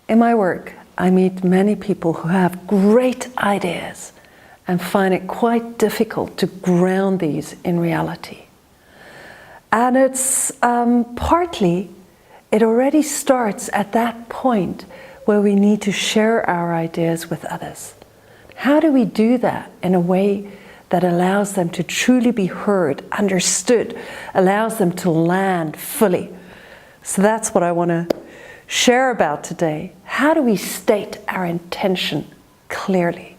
In my work, I meet many people who have great ideas and find it quite difficult to ground these in reality. And it's partly, it already starts at that point where we need to share our ideas with others. How do we do that in a way that allows them to truly be heard, understood, allows them to land fully? So that's what I want to share about today. How do we state our intention clearly?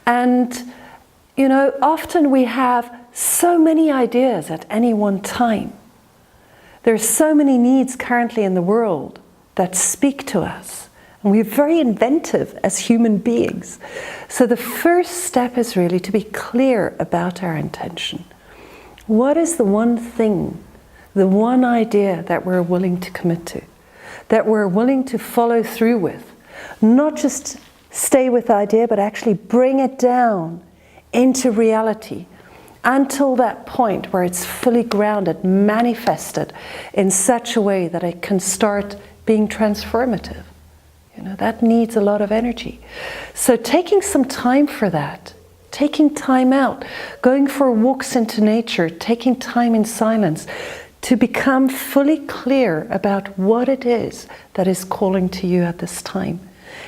And, you know, often we have so many ideas at any one time. There's so many needs currently in the world that speak to us. And we're very inventive as human beings. So the first step is really to be clear about our intention. What is the one thing, the one idea that we're willing to commit to, that we're willing to follow through with? Not just stay with the idea, but actually bring it down into reality until that point where it's fully grounded, manifested in such a way that it can start being transformative. You know, that needs a lot of energy. So taking some time for that, taking time out, going for walks into nature, taking time in silence to become fully clear about what it is that is calling to you at this time.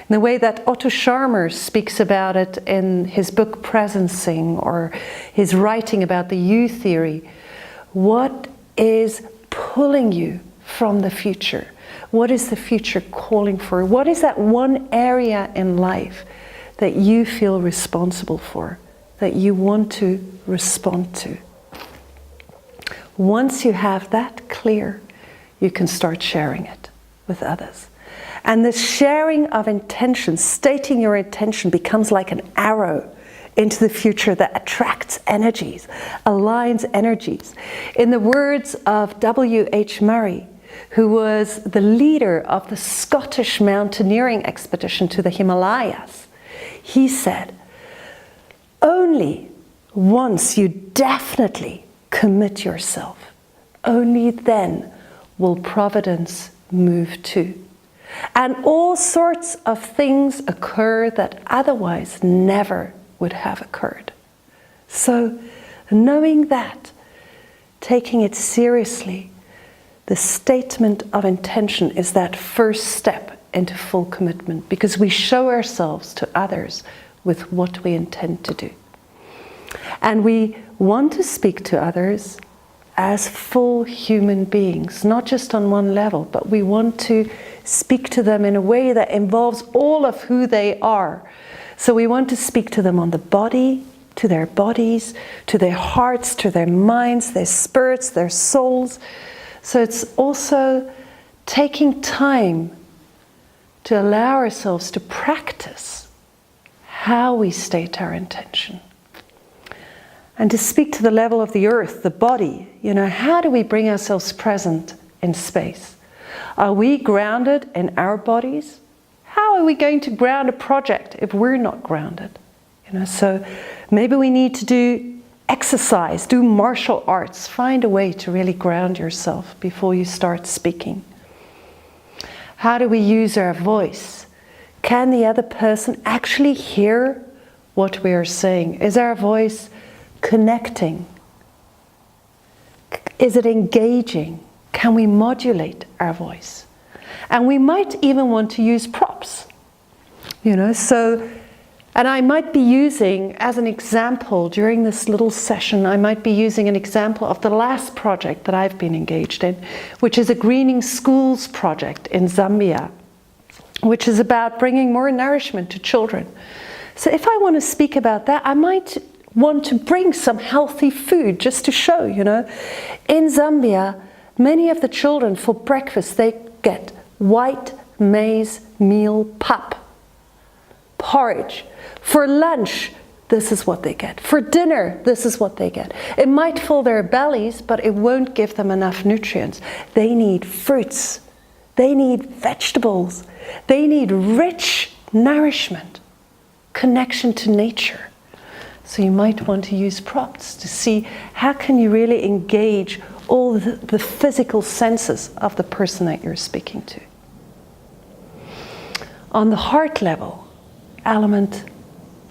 In the way that Otto Scharmer speaks about it in his book Presencing, or his writing about the you theory. What is pulling you from the future? What is the future calling for? What is that one area in life that you feel responsible for, that you want to respond to? Once you have that clear, you can start sharing it with others. And the sharing of intention, stating your intention, becomes like an arrow into the future that attracts energies, aligns energies. In the words of W.H. Murray, who was the leader of the Scottish mountaineering expedition to the Himalayas, he said, "Only once you definitely commit yourself, only then will providence move too. And all sorts of things occur that otherwise never would have occurred." So, knowing that, taking it seriously, the statement of intention is that first step into full commitment, because we show ourselves to others with what we intend to do. And we want to speak to others as full human beings, not just on one level, but we want to speak to them in a way that involves all of who they are. So we want to speak to them on the body, to their bodies, to their hearts, to their minds, their spirits, their souls. So it's also taking time to allow ourselves to practice how we state our intention. And to speak to the level of the earth, the body, you know, how do we bring ourselves present in space? Are we grounded in our bodies? How are we going to ground a project if we're not grounded? You know, so maybe we need to do exercise, do martial arts, find a way to really ground yourself before you start speaking. How do we use our voice? Can the other person actually hear what we are saying? Is our voice connecting? Is it engaging? Can we modulate our voice? And we might even want to use props, you know, so, and I might be using, as an example, during this little session, I might be using an example of the last project that I've been engaged in, which is a greening schools project in Zambia, which is about bringing more nourishment to children. So if I want to speak about that, I might want to bring some healthy food just to show, you know. In Zambia, many of the children for breakfast, they get white maize meal pap, porridge. For lunch, this is what they get. For dinner, this is what they get. It might fill their bellies, but it won't give them enough nutrients. They need fruits. They need vegetables. They need rich nourishment, connection to nature. So you might want to use props to see how can you really engage all the physical senses of the person that you're speaking to. On the heart level, element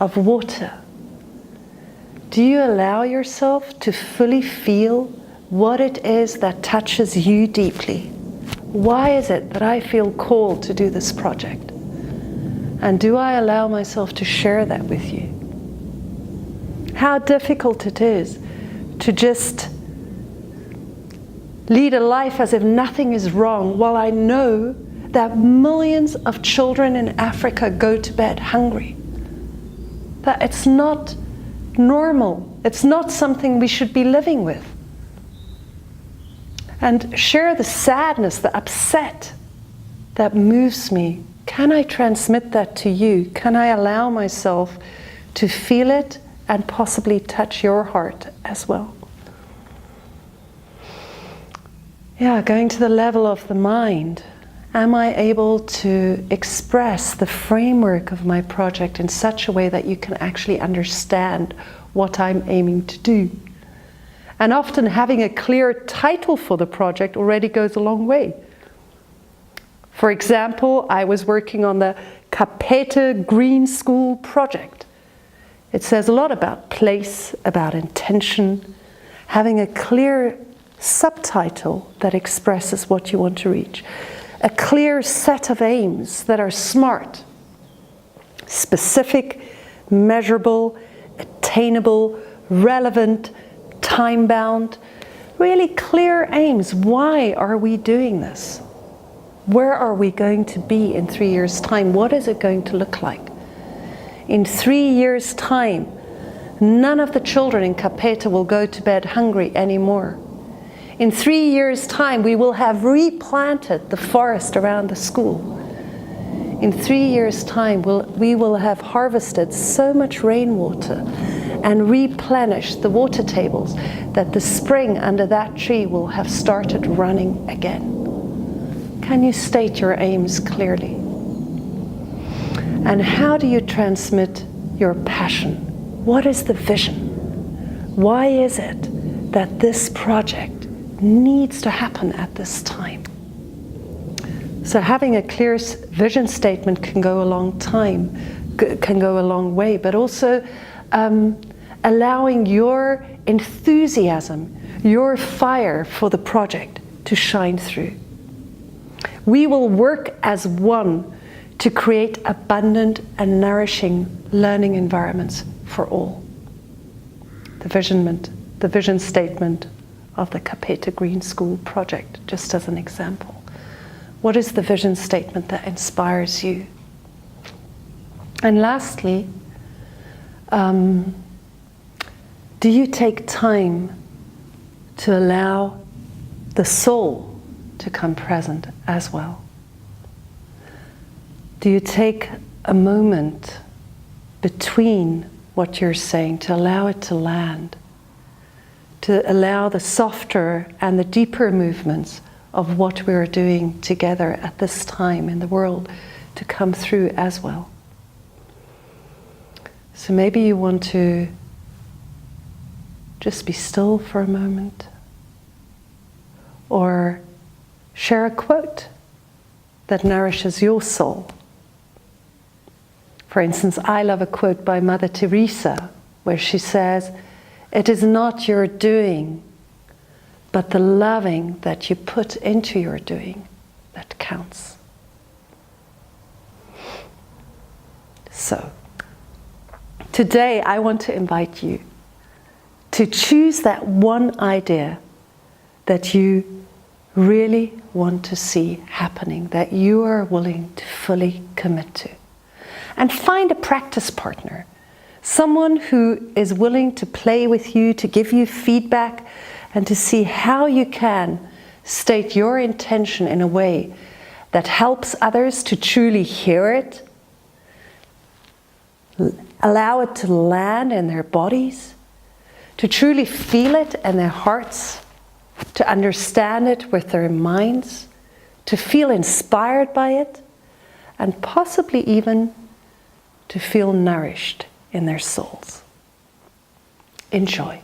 of water. Do you allow yourself to fully feel what it is that touches you deeply? Why is it that I feel called to do this project? And do I allow myself to share that with you? How difficult it is to just lead a life as if nothing is wrong, while I know that millions of children in Africa go to bed hungry. That it's not normal. It's not something we should be living with. And share the sadness, the upset that moves me. Can I transmit that to you? Can I allow myself to feel it and possibly touch your heart as well? Yeah, going to the level of the mind. Am I able to express the framework of my project in such a way that you can actually understand what I'm aiming to do? And often having a clear title for the project already goes a long way. For example, I was working on the Kapete Green School project. It says a lot about place, about intention, having a clear subtitle that expresses what you want to reach. A clear set of aims that are smart, specific, measurable, attainable, relevant, time-bound, really clear aims. Why are we doing this? Where are we going to be in 3 years' time? What is it going to look like? In 3 years' time, none of the children in Kapete will go to bed hungry anymore. In 3 years' time, we will have replanted the forest around the school. In 3 years' time, we will have harvested so much rainwater and replenished the water tables that the spring under that tree will have started running again. Can you state your aims clearly? And how do you transmit your passion? What is the vision? Why is it that this project needs to happen at this time? So having a clear vision statement can go a long way, but also allowing your enthusiasm, your fire for the project to shine through. We will work as one to create abundant and nourishing learning environments for all. The vision statement of the Kapete Green School project, just as an example. What is the vision statement that inspires you? And lastly, do you take time to allow the soul to come present as well? Do you take a moment between what you're saying to allow it to land, to allow the softer and the deeper movements of what we're doing together at this time in the world to come through as well? So maybe you want to just be still for a moment, or share a quote that nourishes your soul. For instance, I love a quote by Mother Teresa where she says, "It is not your doing, but the loving that you put into your doing that counts." So, today I want to invite you to choose that one idea that you really want to see happening, that you are willing to fully commit to. And find a practice partner, someone who is willing to play with you, to give you feedback, and to see how you can state your intention in a way that helps others to truly hear it, allow it to land in their bodies, to truly feel it in their hearts, to understand it with their minds, to feel inspired by it, and possibly even to feel nourished in their souls. Enjoy.